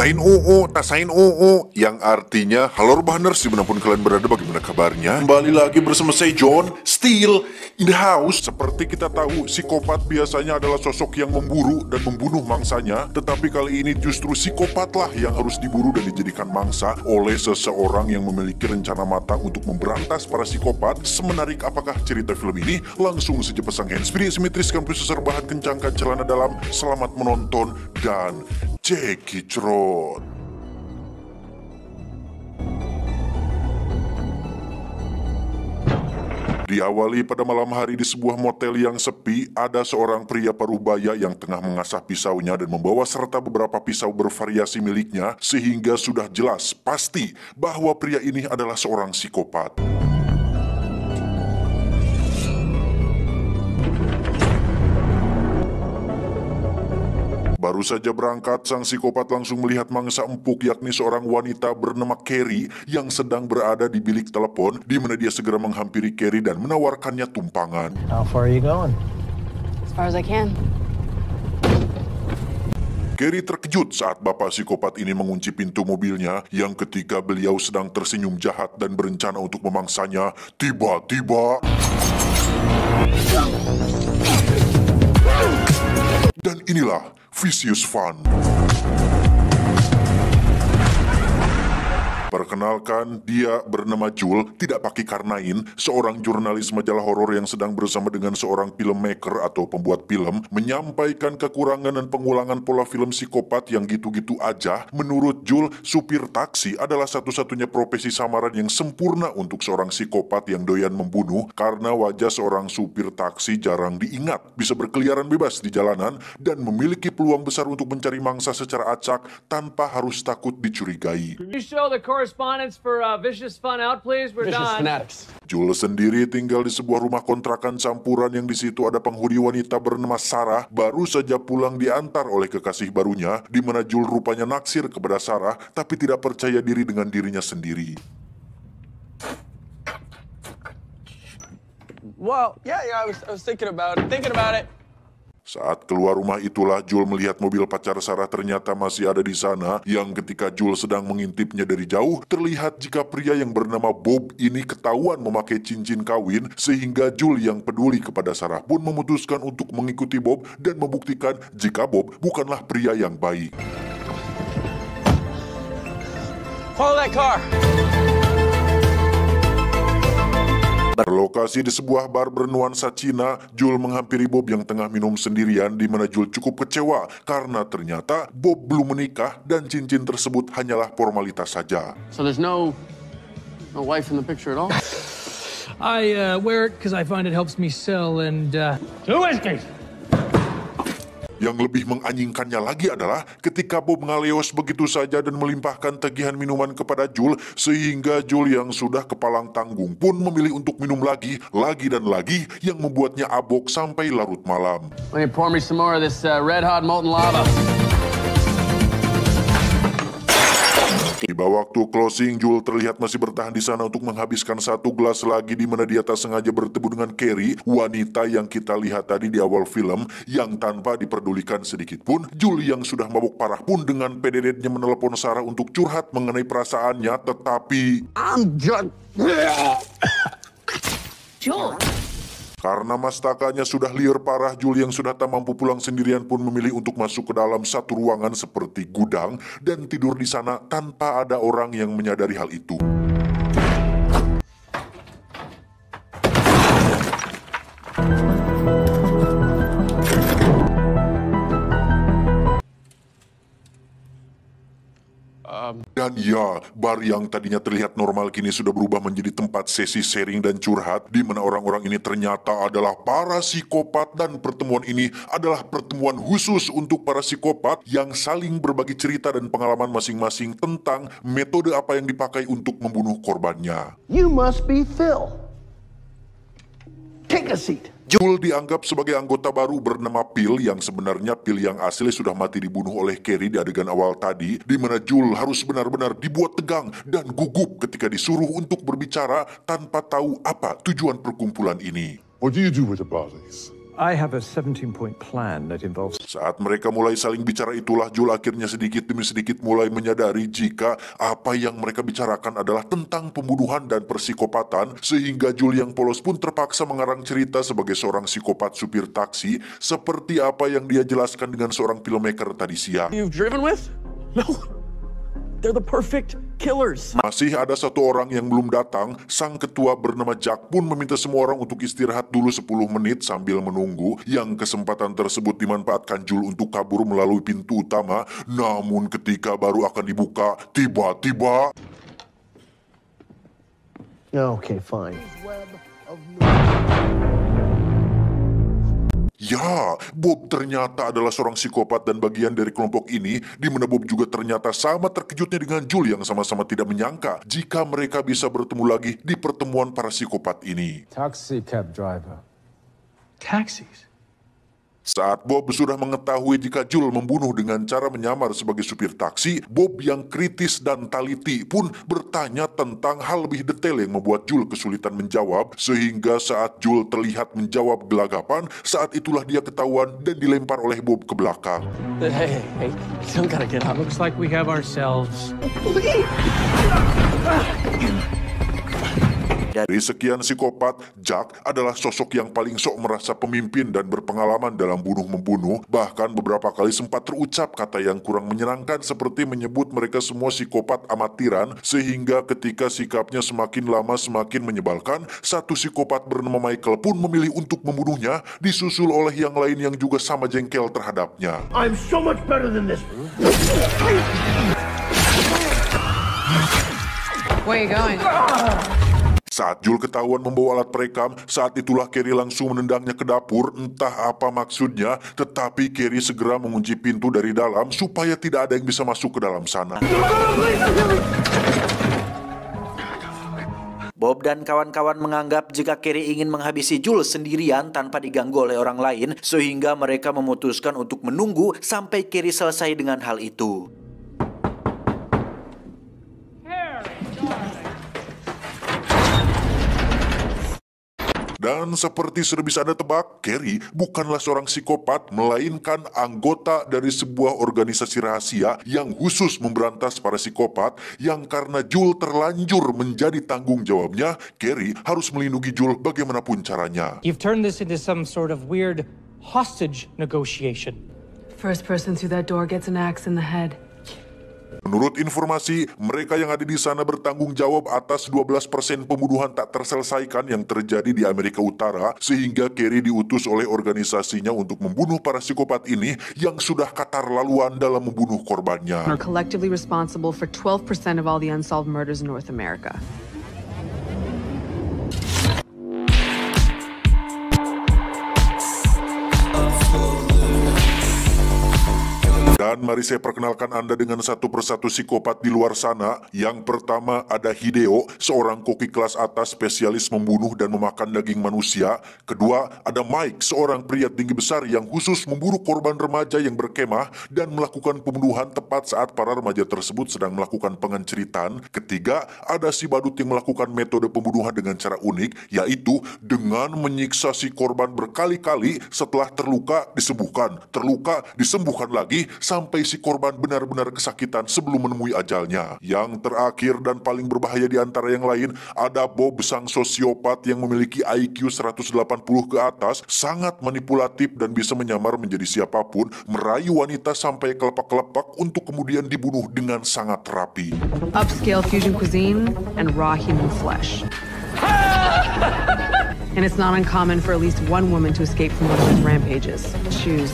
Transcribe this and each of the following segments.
Tasain OO, tasain OO, yang artinya halo Urbaners dimanapun kalian berada, bagaimana kabarnya? Kembali lagi bersama saya John, still in the house. Seperti kita tahu, psikopat biasanya adalah sosok yang memburu dan membunuh mangsanya. Tetapi kali ini justru psikopatlah yang harus diburu dan dijadikan mangsa oleh seseorang yang memiliki rencana matang untuk memberantas para psikopat. Semenarik apakah cerita film ini? Langsung saja pasang handsfree, simetris, kampus rebahan, kencangkan celana dalam. Selamat menonton dan cekicrot. Diawali pada malam hari di sebuah motel yang sepi, ada seorang pria parubaya yang tengah mengasah pisaunya dan membawa serta beberapa pisau bervariasi miliknya, sehingga sudah jelas pasti bahwa pria ini adalah seorang psikopat. Baru saja berangkat, sang psikopat langsung melihat mangsa empuk, yakni seorang wanita bernama Carrie yang sedang berada di bilik telepon, di mana dia segera menghampiri Carrie dan menawarkannya tumpangan. How far are you going? As far as I can. Carrie terkejut saat bapak psikopat ini mengunci pintu mobilnya, yang ketika beliau sedang tersenyum jahat dan berencana untuk memangsanya, tiba-tiba... Dan inilah Vicious Fun. Perkenalkan, dia bernama Jul, tidak pakai karnain, seorang jurnalis majalah horor yang sedang bersama dengan seorang filmmaker atau pembuat film, menyampaikan kekurangan dan pengulangan pola film psikopat yang gitu-gitu aja. Menurut Jul, supir taksi adalah satu-satunya profesi samaran yang sempurna untuk seorang psikopat yang doyan membunuh, karena wajah seorang supir taksi jarang diingat, bisa berkeliaran bebas di jalanan, dan memiliki peluang besar untuk mencari mangsa secara acak tanpa harus takut dicurigai. Can you show the correspondence for Vicious Fun out, please? We're Vicious done. Fanatics. Jul sendiri tinggal di sebuah rumah kontrakan campuran yang di situ ada penghuni wanita bernama Sarah, baru saja pulang diantar oleh kekasih barunya, di mana Jul rupanya naksir kepada Sarah, tapi tidak percaya diri dengan dirinya sendiri. Well, yeah, I was thinking about it. Saat keluar rumah itulah Jul melihat mobil pacar Sarah ternyata masih ada di sana, yang ketika Jul sedang mengintipnya dari jauh, terlihat jika pria yang bernama Bob ini ketahuan memakai cincin kawin, sehingga Jul yang peduli kepada Sarah pun memutuskan untuk mengikuti Bob dan membuktikan jika Bob bukanlah pria yang baik. Follow that car. Berlokasi di sebuah bar bernuansa Cina, Jul menghampiri Bob yang tengah minum sendirian, di mana Jul cukup kecewa karena ternyata Bob belum menikah dan cincin tersebut hanyalah formalitas saja. So there's no wife in the picture at all? I wear it because I find it helps me sell and two whiskeys. Yang lebih menganjingkannya lagi adalah ketika Bob ngaleos begitu saja dan melimpahkan tagihan minuman kepada Jul, sehingga Jul yang sudah kepalang tanggung pun memilih untuk minum lagi dan lagi, yang membuatnya abok sampai larut malam. Will you pour me some more of this red hot molten lava? Tiba waktu closing, Jul terlihat masih bertahan di sana untuk menghabiskan satu gelas lagi, di mana dia tak sengaja bertemu dengan Carrie, wanita yang kita lihat tadi di awal film, yang tanpa diperdulikan sedikit pun, Jul yang sudah mabuk parah pun dengan pededetnya menelepon Sarah untuk curhat mengenai perasaannya, tetapi... I'm just... Joel. Karena mastakanya sudah liar parah, Jul yang sudah tak mampu pulang sendirian pun memilih untuk masuk ke dalam satu ruangan seperti gudang dan tidur di sana tanpa ada orang yang menyadari hal itu. Dan ya, bar yang tadinya terlihat normal kini sudah berubah menjadi tempat sesi sharing dan curhat, di mana orang-orang ini ternyata adalah para psikopat, dan pertemuan ini adalah pertemuan khusus untuk para psikopat yang saling berbagi cerita dan pengalaman masing-masing tentang metode apa yang dipakai untuk membunuh korbannya. You must be Phil. Take a seat. Jul dianggap sebagai anggota baru bernama Phil, yang sebenarnya Phil yang asli sudah mati dibunuh oleh Carrie di adegan awal tadi, di mana Jul harus benar-benar dibuat tegang dan gugup ketika disuruh untuk berbicara tanpa tahu apa tujuan perkumpulan ini. What do you do with the bodies? I have a 17-point plan that involves... Saat mereka mulai saling bicara itulah Joel akhirnya sedikit demi sedikit mulai menyadari jika apa yang mereka bicarakan adalah tentang pembunuhan dan persikopatan, sehingga Joel yang polos pun terpaksa mengarang cerita sebagai seorang psikopat supir taksi seperti apa yang dia jelaskan dengan seorang filmmaker tadi siang. You've driven with? No. They're the perfect killers. Masih ada satu orang yang belum datang. Sang ketua bernama Jack pun meminta semua orang untuk istirahat dulu 10 menit sambil menunggu. Yang kesempatan tersebut dimanfaatkan Joel untuk kabur melalui pintu utama. Namun ketika baru akan dibuka, tiba-tiba... Okay, fine. Ya, Bob ternyata adalah seorang psikopat dan bagian dari kelompok ini, di mana Bob juga ternyata sama terkejutnya dengan Joel yang sama-sama tidak menyangka jika mereka bisa bertemu lagi di pertemuan para psikopat ini. Taxi cab driver. Taxis? Saat Bob sudah mengetahui jika Joel membunuh dengan cara menyamar sebagai supir taksi, Bob yang kritis dan teliti pun bertanya tentang hal lebih detail yang membuat Joel kesulitan menjawab, sehingga saat Joel terlihat menjawab gelagapan, saat itulah dia ketahuan dan dilempar oleh Bob ke belakang. Hey, you don't gotta get up. Looks like we have ourselves. Dari sekian psikopat, Jack adalah sosok yang paling sok merasa pemimpin dan berpengalaman dalam bunuh-membunuh. Bahkan beberapa kali sempat terucap kata yang kurang menyenangkan seperti menyebut mereka semua psikopat amatiran, sehingga ketika sikapnya semakin lama semakin menyebalkan, satu psikopat bernama Michael pun memilih untuk membunuhnya, disusul oleh yang lain yang juga sama jengkel terhadapnya. I'm so much better than this. Where are you going? Saat Joel ketahuan membawa alat perekam, saat itulah Carrie langsung menendangnya ke dapur, entah apa maksudnya, tetapi Carrie segera mengunci pintu dari dalam supaya tidak ada yang bisa masuk ke dalam sana. Bob dan kawan-kawan menganggap jika Carrie ingin menghabisi Joel sendirian tanpa diganggu oleh orang lain, sehingga mereka memutuskan untuk menunggu sampai Carrie selesai dengan hal itu. Dan seperti sudah bisa Anda tebak, Carrie bukanlah seorang psikopat, melainkan anggota dari sebuah organisasi rahasia yang khusus memberantas para psikopat, yang karena Joel terlanjur menjadi tanggung jawabnya, Carrie harus melindungi Joel bagaimanapun caranya. You've turned this into some sort of weird hostage negotiation. First person through that door gets an axe in the head. Menurut informasi, mereka yang ada di sana bertanggung jawab atas 12% pembunuhan tak terselesaikan yang terjadi di Amerika Utara, sehingga Carrie diutus oleh organisasinya untuk membunuh para psikopat ini yang sudah katar laluan dalam membunuh korbannya. Are collectively responsible for 12% of all the unsolved murders in North America. Dan mari saya perkenalkan Anda dengan satu persatu psikopat di luar sana. Yang pertama ada Hideo, seorang koki kelas atas spesialis membunuh dan memakan daging manusia. Kedua ada Mike, seorang pria tinggi besar yang khusus memburu korban remaja yang berkemah dan melakukan pembunuhan tepat saat para remaja tersebut sedang melakukan pengenceritan. Ketiga ada si badut yang melakukan metode pembunuhan dengan cara unik, yaitu dengan menyiksa si korban berkali-kali setelah terluka disembuhkan lagi sampai si korban benar-benar kesakitan sebelum menemui ajalnya. Yang terakhir dan paling berbahaya di antara yang lain ada Bob, sang sosiopat yang memiliki IQ 180 ke atas, sangat manipulatif dan bisa menyamar menjadi siapapun, merayu wanita sampai kelepak-kelepak untuk kemudian dibunuh dengan sangat rapi. Upscale fusion cuisine and raw human flesh. And it's not uncommon for at least one woman to escape from one of his rampages. Choose.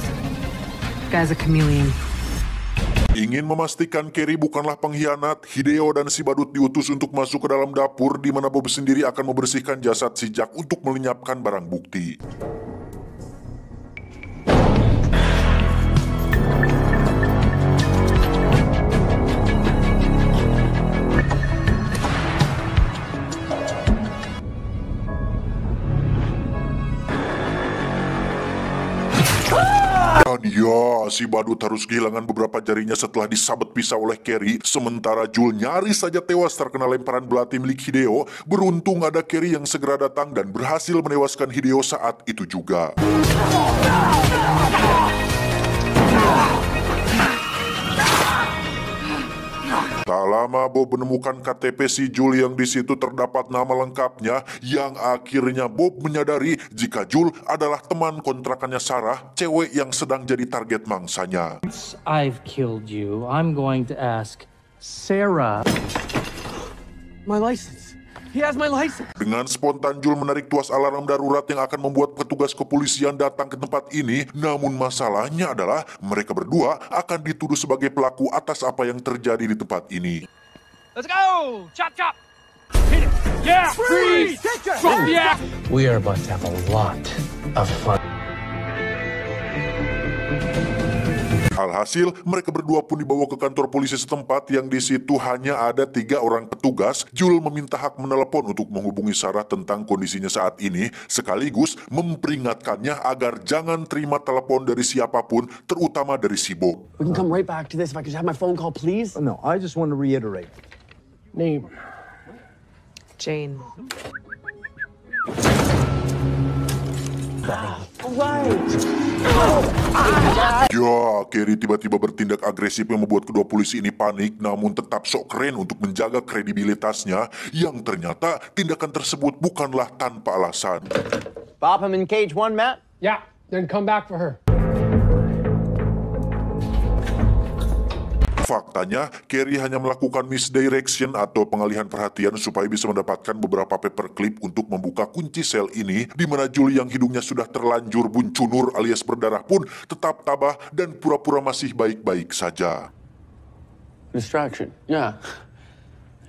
Guy's a chameleon. Ingin memastikan Carrie bukanlah pengkhianat, Hideo dan si badut diutus untuk masuk ke dalam dapur di mana Bob sendiri akan membersihkan jasad si Jack untuk melenyapkan barang bukti. Dan ya, si badut harus kehilangan beberapa jarinya setelah disabet pisau oleh Kerry, sementara Jul nyaris saja tewas terkena lemparan belati milik Hideo. Beruntung ada Kerry yang segera datang dan berhasil menewaskan Hideo saat itu juga. Tak lama Bob menemukan KTP si Jul yang di situ terdapat nama lengkapnya, yang akhirnya Bob menyadari jika Jul adalah teman kontrakannya Sarah, cewek yang sedang jadi target mangsanya. I've killed you. I'm going to ask Sarah. My license. He has my license. Dengan spontan Jul menarik tuas alarm darurat yang akan membuat petugas kepolisian datang ke tempat ini. Namun masalahnya adalah mereka berdua akan dituduh sebagai pelaku atas apa yang terjadi di tempat ini. Let's go! Chop, chop! Hit it! Yeah! Freeze! Drop the axe! We are about to have a lot of fun. Alhasil, mereka berdua pun dibawa ke kantor polisi setempat yang di situ hanya ada 3 orang petugas. Jul meminta hak menelepon untuk menghubungi Sarah tentang kondisinya saat ini, sekaligus memperingatkannya agar jangan terima telepon dari siapapun, terutama dari si Bob. We can come right back to this if I could have my phone call, please. No, I just want to reiterate. Name. Jane. Ya, Kerry tiba-tiba bertindak agresif yang membuat kedua polisi ini panik, namun tetap sok keren untuk menjaga kredibilitasnya, yang ternyata tindakan tersebut bukanlah tanpa alasan. Bob, I'm in cage 1, Matt. Yeah, then come back for her. Faktanya, Kerry hanya melakukan misdirection atau pengalihan perhatian supaya bisa mendapatkan beberapa paperclip untuk membuka kunci sel ini, di mana Jul yang hidungnya sudah terlanjur buncunur alias berdarah pun tetap tabah dan pura-pura masih baik-baik saja. Distraction. Yeah.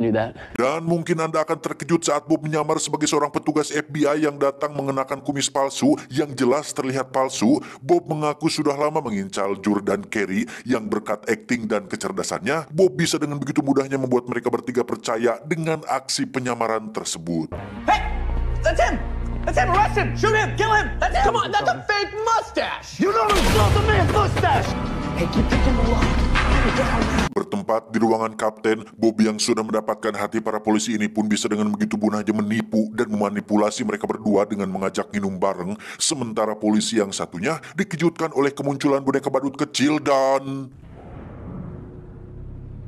I knew that. Dan mungkin Anda akan terkejut saat Bob menyamar sebagai seorang petugas FBI yang datang mengenakan kumis palsu yang jelas terlihat palsu. Bob mengaku sudah lama mengincar Jul dan Kerry, yang berkat akting dan kecerdasannya, Bob bisa dengan begitu mudahnya membuat mereka bertiga percaya dengan aksi penyamaran tersebut. Hey! That's him! That's him! Arrest him! Shoot him! Kill him! That's him! Come on, that's a fake mustache! You know it's not the man's mustache! Hey, keep taking the lock. Bertempat di ruangan kapten, Bob yang sudah mendapatkan hati para polisi ini pun bisa dengan begitu bunahnya menipu dan memanipulasi mereka berdua dengan mengajak minum bareng, sementara polisi yang satunya dikejutkan oleh kemunculan boneka badut kecil dan...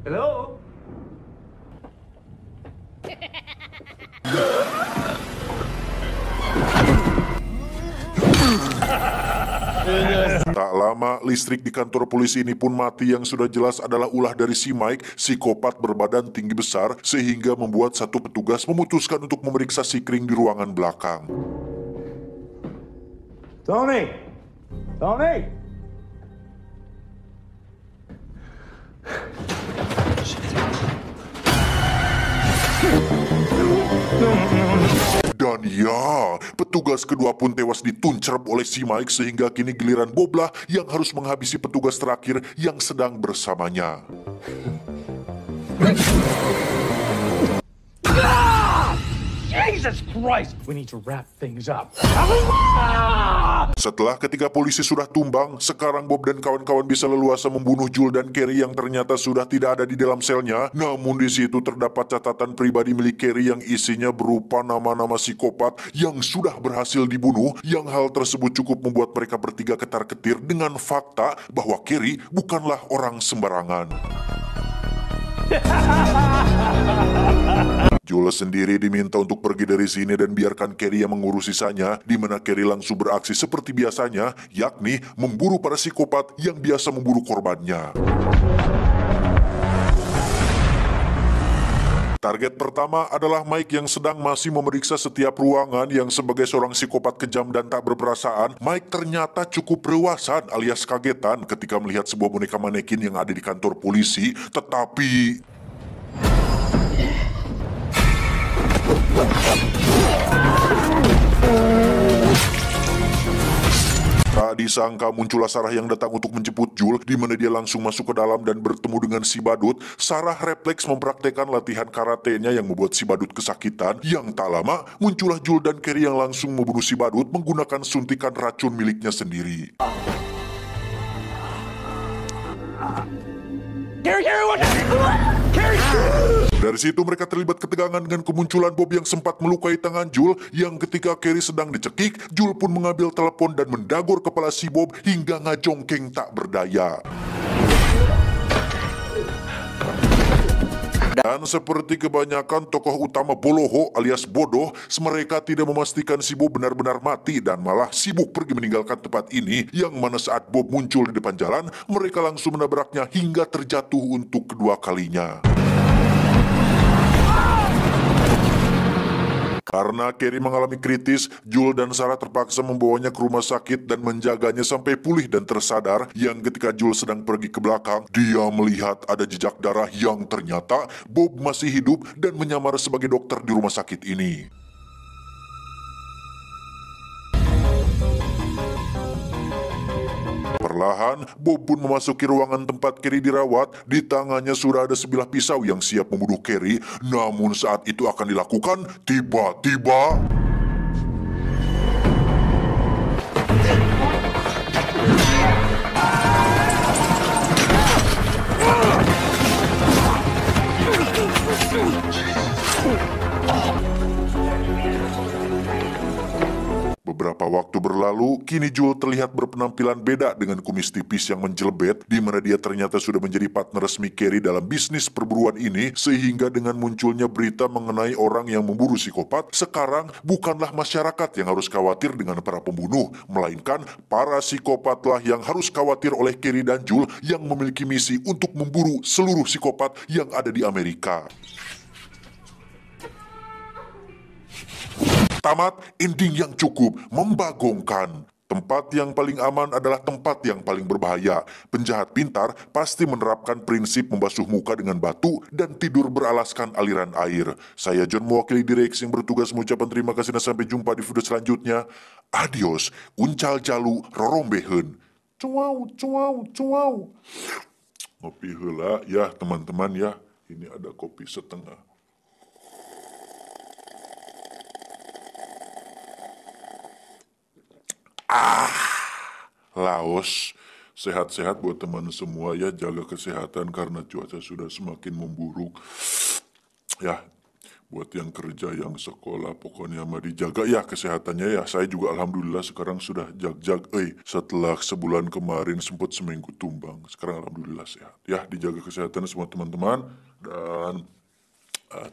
Hello? Tak lama, listrik di kantor polisi ini pun mati, yang sudah jelas adalah ulah dari si Mike, psikopat berbadan tinggi besar, sehingga membuat satu petugas memutuskan untuk memeriksa si Kring di ruangan belakang. Tony! Tony! Dan ya, petugas kedua pun tewas dituncerap oleh si Mike, sehingga kini giliran Bob lah yang harus menghabisi petugas terakhir yang sedang bersamanya. Jesus Christ! We need to wrap things up. Setelah ketiga polisi sudah tumbang, sekarang Bob dan kawan-kawan bisa leluasa membunuh Jul dan Kerry yang ternyata sudah tidak ada di dalam selnya. Namun di situ terdapat catatan pribadi milik Kerry yang isinya berupa nama-nama psikopat yang sudah berhasil dibunuh, yang hal tersebut cukup membuat mereka bertiga ketar-ketir dengan fakta bahwa Kerry bukanlah orang sembarangan. Jules sendiri diminta untuk pergi dari sini dan biarkan Kerry yang mengurus sisanya, di mana Kerry langsung beraksi seperti biasanya, yakni memburu para psikopat yang biasa memburu korbannya. Target pertama adalah Mike yang sedang masih memeriksa setiap ruangan, yang sebagai seorang psikopat kejam dan tak berperasaan, Mike ternyata cukup rewasan alias kagetan ketika melihat sebuah boneka manekin yang ada di kantor polisi, tetapi... Tak disangka muncullah Sarah yang datang untuk menjemput Jul, di mana dia langsung masuk ke dalam dan bertemu dengan si badut. Sarah refleks mempraktekkan latihan karatenya yang membuat si badut kesakitan. Yang tak lama, muncullah Jul dan Kerry yang langsung membunuh si badut menggunakan suntikan racun miliknya sendiri. Carrie, watch out! Carrie! Dari situ mereka terlibat ketegangan dengan kemunculan Bob yang sempat melukai tangan Jul, yang ketika Carrie sedang dicekik, Jul pun mengambil telepon dan mendagor kepala si Bob hingga ngajongkeng tak berdaya. Dan seperti kebanyakan tokoh utama boloho alias bodoh, mereka tidak memastikan si Bob benar-benar mati dan malah sibuk pergi meninggalkan tempat ini, yang mana saat Bob muncul di depan jalan, mereka langsung menabraknya hingga terjatuh untuk kedua kalinya. Karena Carrie mengalami kritis, Jul dan Sarah terpaksa membawanya ke rumah sakit dan menjaganya sampai pulih dan tersadar, yang ketika Jul sedang pergi ke belakang, dia melihat ada jejak darah yang ternyata Bob masih hidup dan menyamar sebagai dokter di rumah sakit ini. Perlahan, Bob pun memasuki ruangan tempat Carrie dirawat. Di tangannya sudah ada sebilah pisau yang siap membunuh Carrie. Namun saat itu akan dilakukan, tiba-tiba... Beberapa waktu berlalu, kini Jul terlihat berpenampilan beda dengan kumis tipis yang menjelebet, di mana dia ternyata sudah menjadi partner resmi Carrie dalam bisnis perburuan ini, sehingga dengan munculnya berita mengenai orang yang memburu psikopat, sekarang bukanlah masyarakat yang harus khawatir dengan para pembunuh, melainkan para psikopatlah yang harus khawatir oleh Carrie dan Jul yang memiliki misi untuk memburu seluruh psikopat yang ada di Amerika. Tamat, ending yang cukup membagongkan. Tempat yang paling aman adalah tempat yang paling berbahaya. Penjahat pintar pasti menerapkan prinsip membasuh muka dengan batu dan tidur beralaskan aliran air. Saya John, mewakili Direx yang bertugas mengucapkan terima kasih dan sampai jumpa di video selanjutnya. Adios, uncal jalu rorombehen. Cuau, cuau, cuau. Ngopi heula ya teman-teman ya. Ini ada kopi setengah. Laos, sehat-sehat buat teman semua ya, jaga kesehatan karena cuaca sudah semakin memburuk. Ya, buat yang kerja, yang sekolah, pokoknya mah dijaga ya kesehatannya ya. Saya juga alhamdulillah sekarang sudah jag-jag. Setelah sebulan kemarin sempat seminggu tumbang, sekarang alhamdulillah sehat. Ya, dijaga kesehatan semua teman-teman. Dan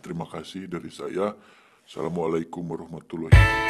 terima kasih dari saya. Assalamualaikum warahmatullahi wabarakatuh.